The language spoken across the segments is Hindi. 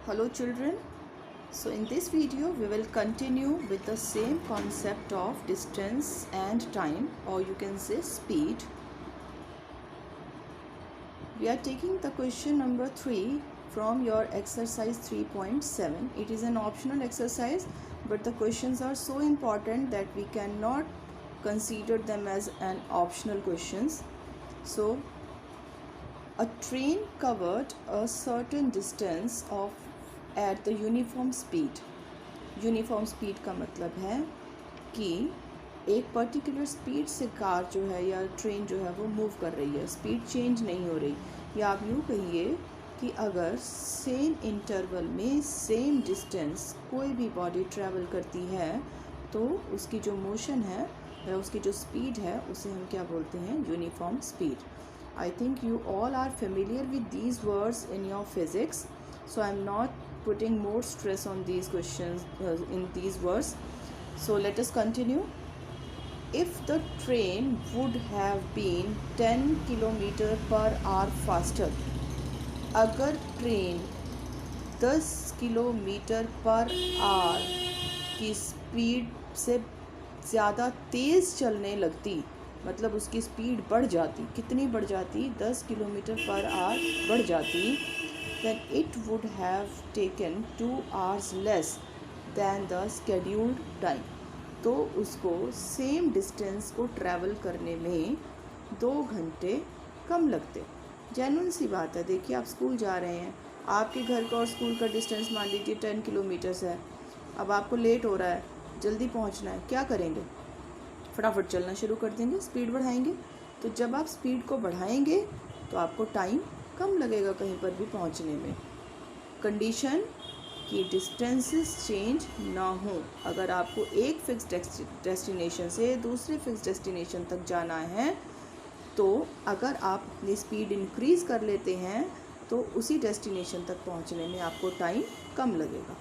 Hello children, so in this video we will continue with the same concept of distance and time, or you can say speed. We are taking the question number 3 from your exercise 3.7. It is an optional exercise, but the questions are so important that we cannot consider them as an optional questions. So a train covered a certain distance of at the uniform speed का मतलब है कि एक पर्टिकुलर स्पीड से कार जो है या ट्रेन जो है वो मूव कर रही है, स्पीड चेंज नहीं हो रही। या आप यूँ कहिए कि अगर सेम इंटरवल में सेम डिस्टेंस कोई भी बॉडी ट्रैवल करती है तो उसकी जो मोशन है या उसकी जो स्पीड है उसे हम क्या बोलते हैं, uniform speed. I think you all are familiar with these words in your physics, so I am not putting more stress on these questions in these words. So let us continue. If the train would have been 10 km/h faster, अगर ट्रेन 10 km/h की स्पीड से ज़्यादा तेज़ चलने लगती, मतलब उसकी स्पीड बढ़ जाती, कितनी बढ़ जाती, 10 km/h बढ़ जाती, then it would have taken 2 hours less than the scheduled time. तो उसको सेम डिस्टेंस को ट्रैवल करने में 2 घंटे कम लगते। जेन्युइन सी बात है। देखिए, आप स्कूल जा रहे हैं, आपके घर का और स्कूल का डिस्टेंस मान लीजिए 10 किलोमीटर्स है। अब आपको लेट हो रहा है, जल्दी पहुंचना है, क्या करेंगे? फटाफट चलना शुरू कर देंगे, स्पीड बढ़ाएंगे। तो जब आप स्पीड को बढ़ाएंगे तो आपको टाइम कम लगेगा कहीं पर भी पहुंचने में। कंडीशन कि डिस्टेंसेस चेंज ना हो। अगर आपको एक फिक्स डेस्टिनेशन से दूसरे फिक्स डेस्टिनेशन तक जाना है तो अगर आप अपनी स्पीड इंक्रीज़ कर लेते हैं तो उसी डेस्टिनेशन तक पहुंचने में आपको टाइम कम लगेगा,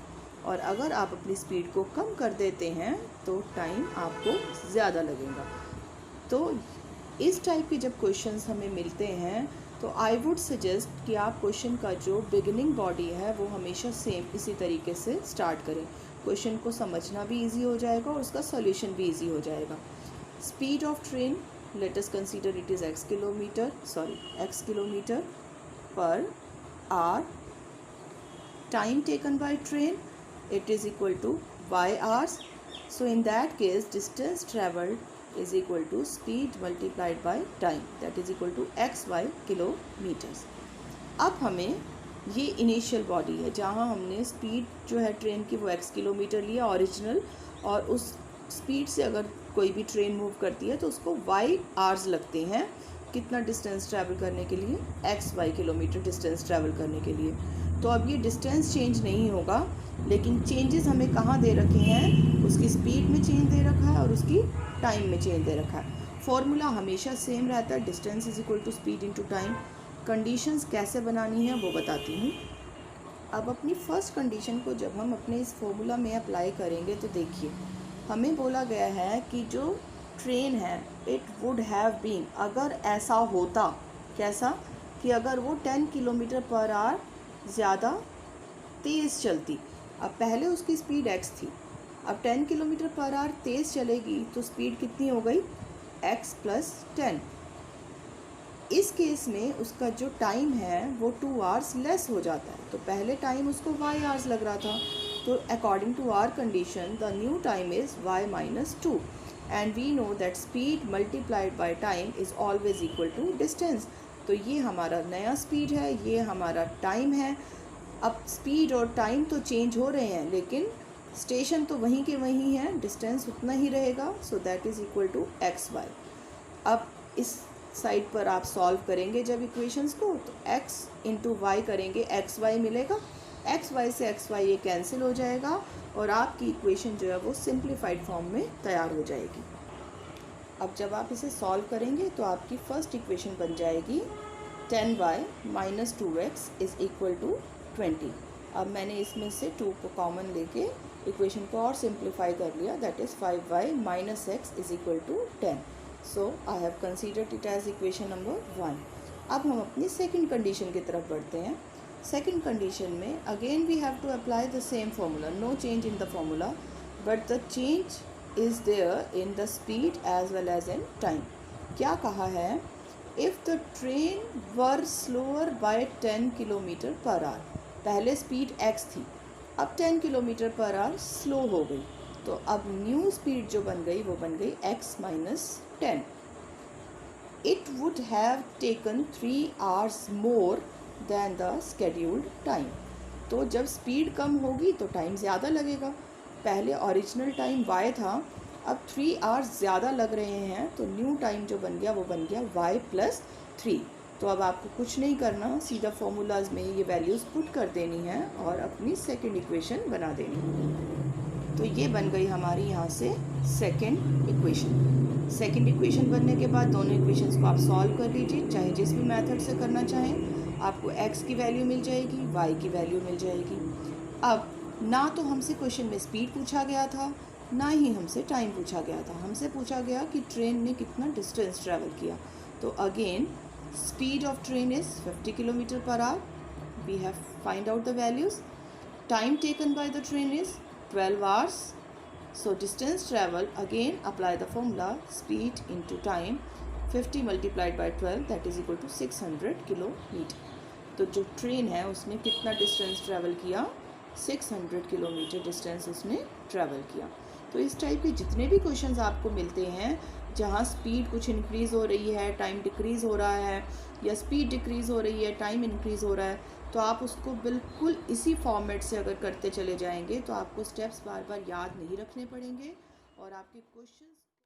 और अगर आप अपनी स्पीड को कम कर देते हैं तो टाइम आपको ज़्यादा लगेगा। तो इस टाइप के जब क्वेश्चंस हमें मिलते हैं तो आई वुड सजेस्ट कि आप क्वेश्चन का जो बिगिनिंग बॉडी है वो हमेशा सेम इसी तरीके से स्टार्ट करें। क्वेश्चन को समझना भी इजी हो जाएगा और उसका सॉल्यूशन भी इजी हो जाएगा। Speed of train, let us consider it is x kilometre per our. Time taken by train, it is equal to y hours. So in that case distance traveled is equal to speed multiplied by time, that is equal to xy kilometers. अब हमें ये इनिशियल बॉडी है जहाँ हमने स्पीड जो है ट्रेन की वो x किलोमीटर लिया ओरिजिनल, और उस स्पीड से अगर कोई भी ट्रेन मूव करती है तो उसको y आवर्स लगते हैं कितना डिस्टेंस ट्रैवल करने के लिए, xy किलोमीटर डिस्टेंस ट्रैवल करने के लिए। तो अब ये डिस्टेंस चेंज नहीं होगा, लेकिन चेंजेस हमें कहाँ दे रखे हैं, उसकी स्पीड में चेंज दे रखा है और उसकी टाइम में चेंज दे रखा है। फॉर्मूला हमेशा सेम रहता है, distance is equal to speed into time. Conditions कैसे बनानी है वो बताती हूँ। अब अपनी फर्स्ट कंडीशन को जब हम अपने इस फॉर्मूला में अप्लाई करेंगे तो देखिए, हमें बोला गया है कि जो ट्रेन है इट वुड हैव बीन, अगर ऐसा होता, कैसा कि अगर वो 10 km/h ज़्यादा तेज़ चलती। अब पहले उसकी स्पीड x थी, अब 10 km/h तेज़ चलेगी तो स्पीड कितनी हो गई, x + 10। इस केस में उसका जो टाइम है वो 2 hours लेस हो जाता है। तो पहले टाइम उसको y hours लग रहा था, तो according to our condition the new time is y - 2, and we know that speed multiplied by time is always equal to distance. तो ये हमारा नया स्पीड है, ये हमारा टाइम है। अब स्पीड और टाइम तो चेंज हो रहे हैं लेकिन स्टेशन तो वहीं के वहीं है, डिस्टेंस उतना ही रहेगा। So that is equal to xy। अब इस साइड पर आप सॉल्व करेंगे जब इक्वेशंस को, तो x × y करेंगे, xy मिलेगा, xy से xy ये कैंसिल हो जाएगा और आपकी इक्वेशन जो है वो सिंप्लीफाइड फॉर्म में तैयार हो जाएगी। अब जब आप इसे सॉल्व करेंगे तो आपकी फर्स्ट इक्वेशन बन जाएगी 10y - 2x is equal to 20। अब मैंने इसमें से 2 को कॉमन लेके इक्वेशन को और सिंप्लीफाई कर लिया, that is 5y - x is equal to 10। So I have considered it as equation number 1। अब हम अपनी सेकंड कंडीशन की तरफ बढ़ते हैं। सेकेंड कंडीशन में again we have to apply the same formula, no change in the formula but the change is there in the speed as well as in time. क्या कहा है? If the train were slower by 10 kilometre per hour. पहले स्पीड x थी, अब 10 किलोमीटर पर आवर स्लो हो गई, तो अब न्यू स्पीड जो बन गई वो बन गई x minus 10. It would have taken 3 hours more than the scheduled time. तो जब स्पीड कम होगी तो टाइम ज़्यादा लगेगा. पहले ओरिजिनल टाइम y था, अब 3 hours ज़्यादा लग रहे हैं, तो न्यू टाइम जो बन गया वो बन गया y प्लस 3. तो अब आपको कुछ नहीं करना, सीधा फार्मूलाज में ये वैल्यूज़ पुट कर देनी है और अपनी सेकंड इक्वेशन बना देनी है. तो ये बन गई हमारी यहाँ से सेकंड इक्वेशन. सेकंड इक्वेशन बनने के बाद दोनों इक्वेशंस को आप सॉल्व कर लीजिए, चाहे जिस भी मेथड से करना चाहें. आपको x की वैल्यू मिल जाएगी, y की वैल्यू मिल जाएगी. अब ना तो हमसे क्वेश्चन में स्पीड पूछा गया था, ना ही हमसे टाइम पूछा गया था. हमसे पूछा गया कि ट्रेन ने कितना डिस्टेंस ट्रैवल किया. तो again speed of train is 50 kilometre per hour. We have find out the values. Time taken by the train is 12 hours. So distance travel, again apply the formula, speed into time, 50 multiplied by 12 that is equal to 600 kilometre. तो जो ट्रेन है उसने कितना डिस्टेंस ट्रैवल किया? 600 किलोमीटर डिस्टेंस उसने ट्रैवल किया. तो इस टाइप के जितने भी क्वेश्चंस आपको मिलते हैं जहाँ स्पीड कुछ इंक्रीज़ हो रही है, टाइम डिक्रीज़ हो रहा है, या स्पीड डिक्रीज़ हो रही है, टाइम इंक्रीज़ हो रहा है, तो आप उसको बिल्कुल इसी फॉर्मेट से अगर करते चले जाएंगे तो आपको स्टेप्स बार बार याद नहीं रखने पड़ेंगे और आपके क्वेश्चंस